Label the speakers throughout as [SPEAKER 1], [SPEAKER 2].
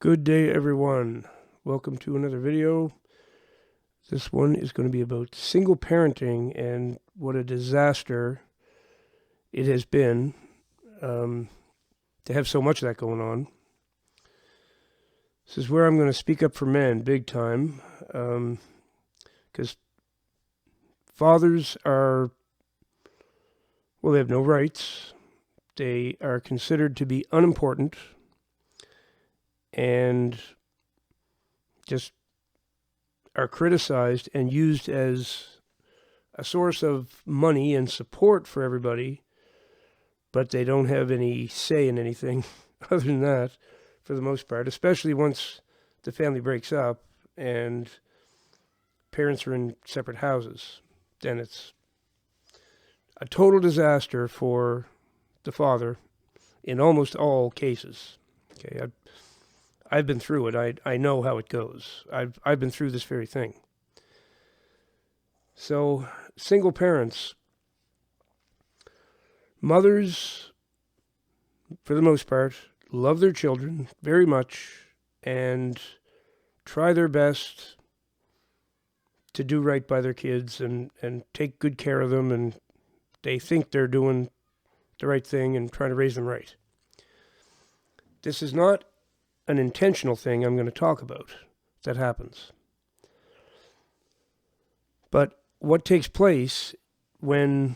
[SPEAKER 1] Good day, everyone. Welcome to another video. This one is going to be about single parenting and what a disaster it has been to have so much of that going on. This is where I'm going to speak up for men big time, because fathers are, well, they have no rights. They are considered to be unimportant and just are criticized and used as a source of money and support for everybody, but they don't have any say in anything other than that for the most part, especially once the family breaks up and parents are in separate houses. Then it's a total disaster for the father in almost all cases. Okay, I've been through it. I know how it goes. I've been through this very thing. So, single parents, mothers, for the most part, love their children very much and try their best to do right by their kids and take good care of them, and they think they're doing the right thing and trying to raise them right. This is not an intentional thing I'm going to talk about that happens. But what takes place when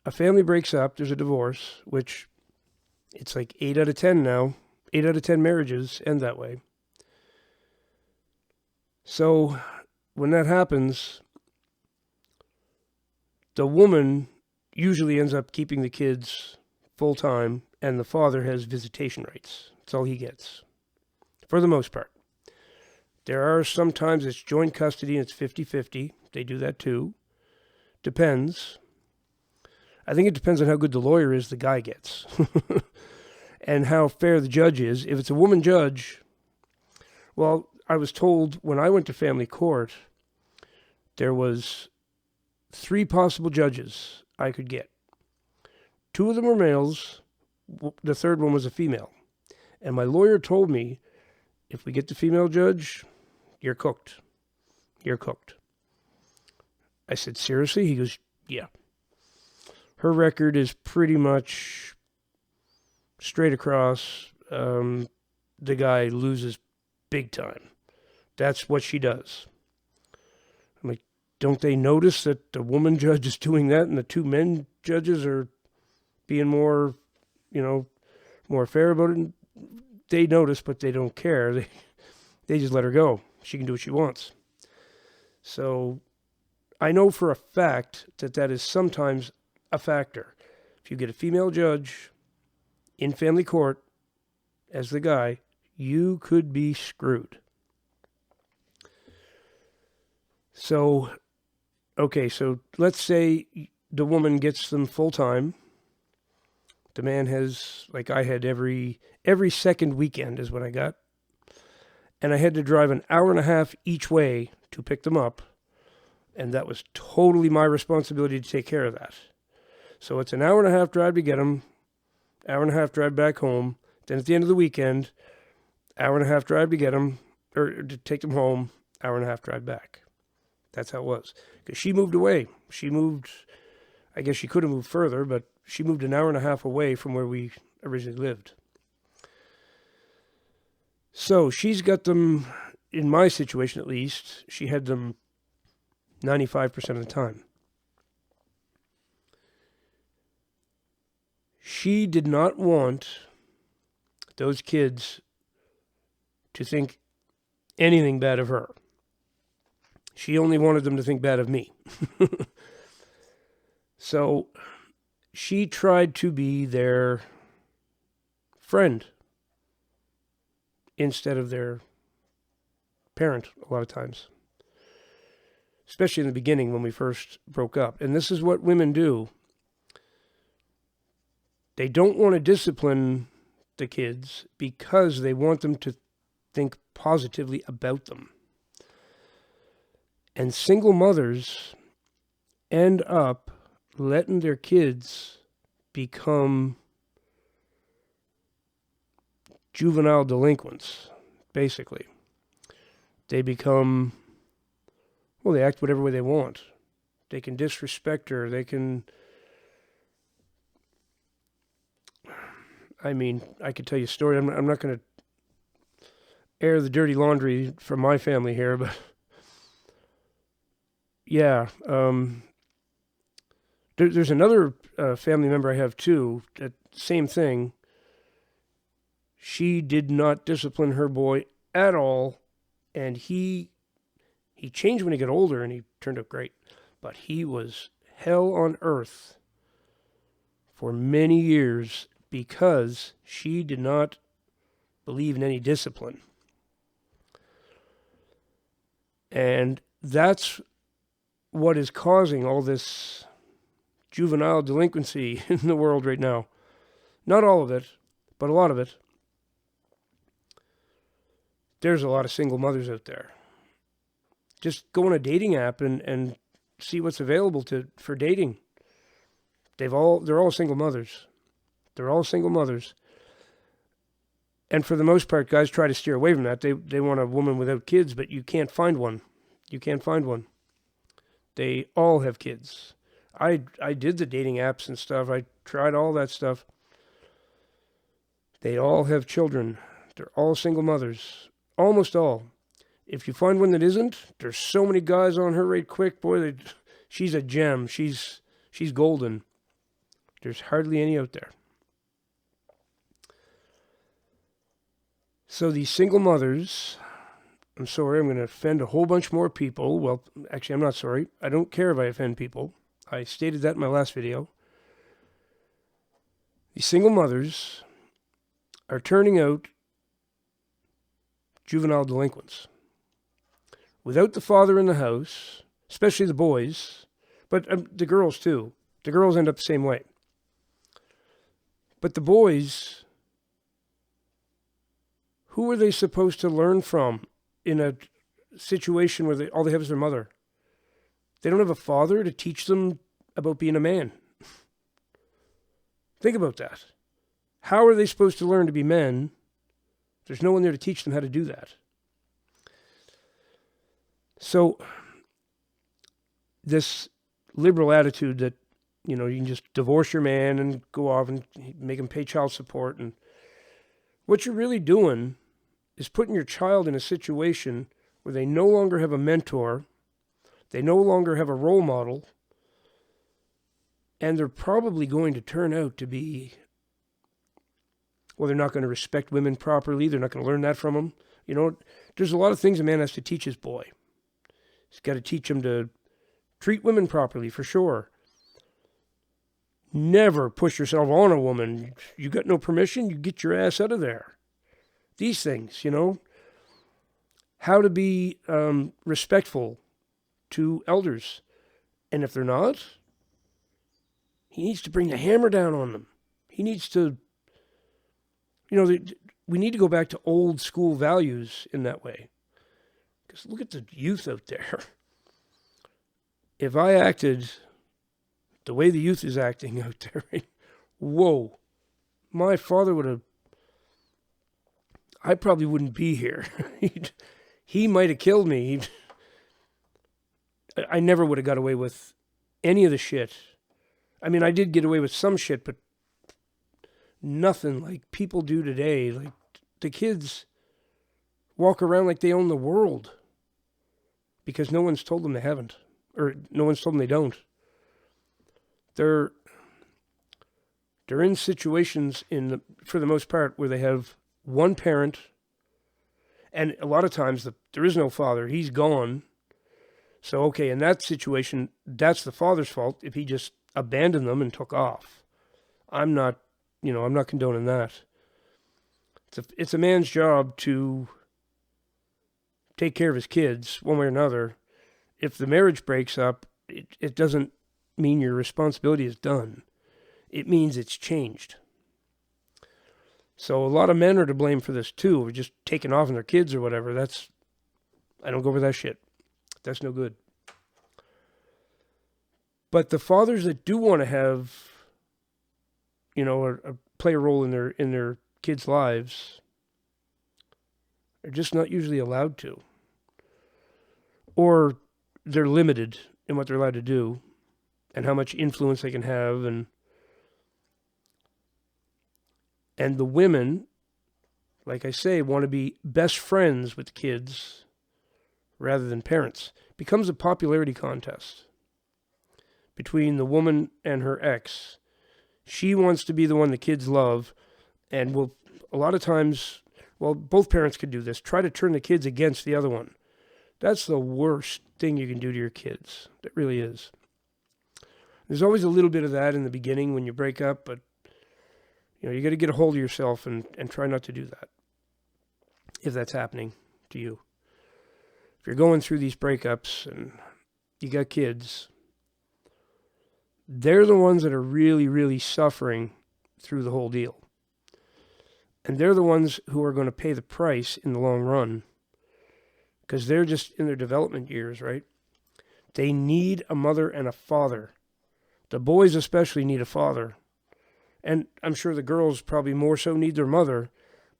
[SPEAKER 1] a family breaks up, there's a divorce, which it's like 8 out of 10 now. 8 out of 10 marriages end that way. So when that happens, the woman usually ends up keeping the kids full time, and the father has visitation rights. That's all he gets, for the most part. There are sometimes it's joint custody and it's 50-50. They do that too. Depends. I think it depends on how good the lawyer is the guy gets and how fair the judge is. If it's a woman judge, well, I was told when I went to family court, there was 3 possible judges I could get. 2 of them were males. The third one was a female. And my lawyer told me, if we get the female judge, you're cooked. You're cooked. I said, seriously? He goes, yeah. Her record is pretty much straight across. The guy loses big time. That's what she does. I'm like, don't they notice that the woman judge is doing that and the 2 men judges are being more, more fair about it? And they notice, but they don't care. They just let her go. She can do what she wants. So I know for a fact that is sometimes a factor. If you get a female judge in family court as the guy, you could be screwed. So, okay, so let's say the woman gets them full time. The man has, like I had every second weekend is what I got. And I had to drive an hour and a half each way to pick them up. And that was totally my responsibility to take care of that. So it's an hour and a half drive to get them, hour and a half drive back home. Then at the end of the weekend, hour and a half drive to get them, or to take them home, hour and a half drive back. That's how it was. Because she moved away. She moved, I guess she could have moved further, but she moved an hour and a half away from where we originally lived. So she's got them, in my situation at least, she had them 95% of the time. She did not want those kids to think anything bad of her. She only wanted them to think bad of me. So she tried to be their friend instead of their parent a lot of times. Especially in the beginning when we first broke up. And this is what women do. They don't want to discipline the kids because they want them to think positively about them. And single mothers end up letting their kids become juvenile delinquents, basically. They become, well, they act whatever way they want. They can disrespect her. They can, I mean, I could tell you a story. I'm not going to air the dirty laundry from my family here, but yeah. There's another family member I have too. That same thing. She did not discipline her boy at all, and he changed when he got older, and he turned out great. But he was hell on earth for many years because she did not believe in any discipline. And that's what is causing all this juvenile delinquency in the world right now. Not all of it, but a lot of it. There's a lot of single mothers out there. Just go on a dating app and see what's available for dating. They're all single mothers. They're all single mothers. And for the most part, guys try to steer away from that. They want a woman without kids, but you can't find one. You can't find one. They all have kids. I did the dating apps and stuff. I tried all that stuff. They all have children. They're all single mothers. Almost all. If you find one that isn't, there's so many guys on her right quick. Boy, she's a gem. She's golden. There's hardly any out there. So these single mothers, I'm sorry, I'm going to offend a whole bunch more people. Well, actually, I'm not sorry. I don't care if I offend people. I stated that in my last video. These single mothers are turning out juvenile delinquents. Without the father in the house, especially the boys, but the girls too. The girls end up the same way. But the boys, who are they supposed to learn from in a situation where all they have is their mother? They don't have a father to teach them about being a man. Think about that. How are they supposed to learn to be men? There's no one there to teach them how to do that. So this liberal attitude that, you can just divorce your man and go off and make him pay child support, and what you're really doing is putting your child in a situation where they no longer have a mentor, they no longer have a role model, and they're probably going to turn out to be, well, they're not going to respect women properly. They're not going to learn that from them. There's a lot of things a man has to teach his boy. He's got to teach him to treat women properly, for sure. Never push yourself on a woman. You got no permission, you get your ass out of there. These things, how to be respectful to elders. And if they're not, he needs to bring the hammer down on them. He needs to, we need to go back to old school values in that way. Because look at the youth out there. If I acted the way the youth is acting out there, whoa, my father would have, I probably wouldn't be here. He might have killed me. I never would have got away with any of the shit. I mean, I did get away with some shit, but nothing like people do today. Like, the kids walk around like they own the world because no one's told them they haven't, or no one's told them they don't. They're in situations for the most part where they have one parent, and a lot of times there is no father. He's gone. So, okay, in that situation, that's the father's fault if he just abandoned them and took off. I'm not condoning that. It's a man's job to take care of his kids one way or another. If the marriage breaks up, it doesn't mean your responsibility is done. It means it's changed. So a lot of men are to blame for this too. We're just taking off on their kids or whatever. I don't go for that shit. That's no good. But the fathers that do want to have, play a role in their kids' lives, They're just not usually allowed to. Or they're limited in what they're allowed to do and how much influence they can have. And the women, like I say, want to be best friends with kids rather than parents. It becomes a popularity contest between the woman and her ex. She wants to be the one the kids love and will, a lot of times, well, both parents could do this, try to turn the kids against the other one. That's the worst thing you can do to your kids. It really is. There's always a little bit of that in the beginning when you break up, but you got to get a hold of yourself and try not to do that if that's happening to you. If you're going through these breakups and you got kids, they're the ones that are really, really suffering through the whole deal. And they're the ones who are going to pay the price in the long run because they're just in their development years, right? They need a mother and a father. The boys especially need a father. And I'm sure the girls probably more so need their mother,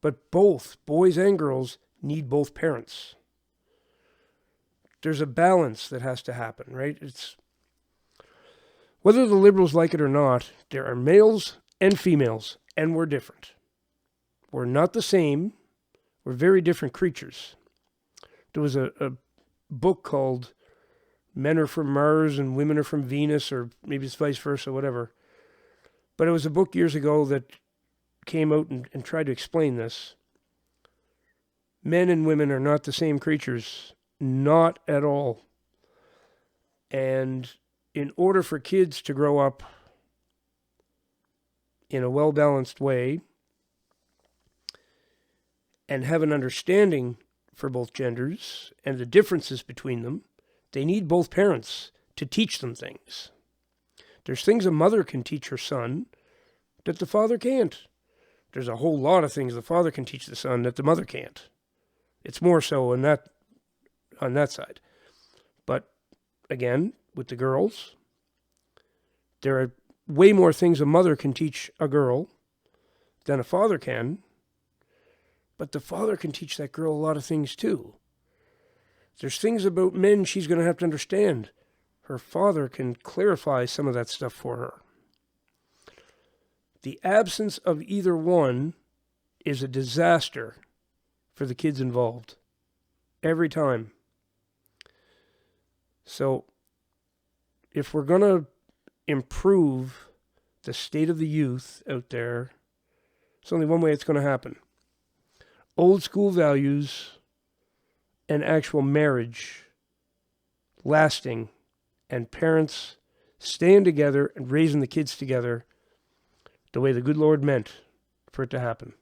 [SPEAKER 1] but both, boys and girls, need both parents. There's a balance that has to happen, right? It's whether the liberals like it or not, there are males and females, and we're different. We're not the same. We're very different creatures. There was a book called Men Are From Mars and Women Are From Venus, or maybe it's vice versa, whatever. But it was a book years ago that came out and tried to explain this. Men and women are not the same creatures. Not at all. And in order for kids to grow up in a well-balanced way and have an understanding for both genders and the differences between them, they need both parents to teach them things. There's things a mother can teach her son that the father can't. There's a whole lot of things the father can teach the son that the mother can't. It's more so on that side. But again, with the girls, there are way more things a mother can teach a girl than a father can. But the father can teach that girl a lot of things too. There's things about men she's going to have to understand. Her father can clarify some of that stuff for her. The absence of either one is a disaster for the kids involved. Every time. So, if we're going to improve the state of the youth out there, there's only one way it's going to happen. Old school values and actual marriage lasting and parents staying together and raising the kids together the way the good Lord meant for it to happen.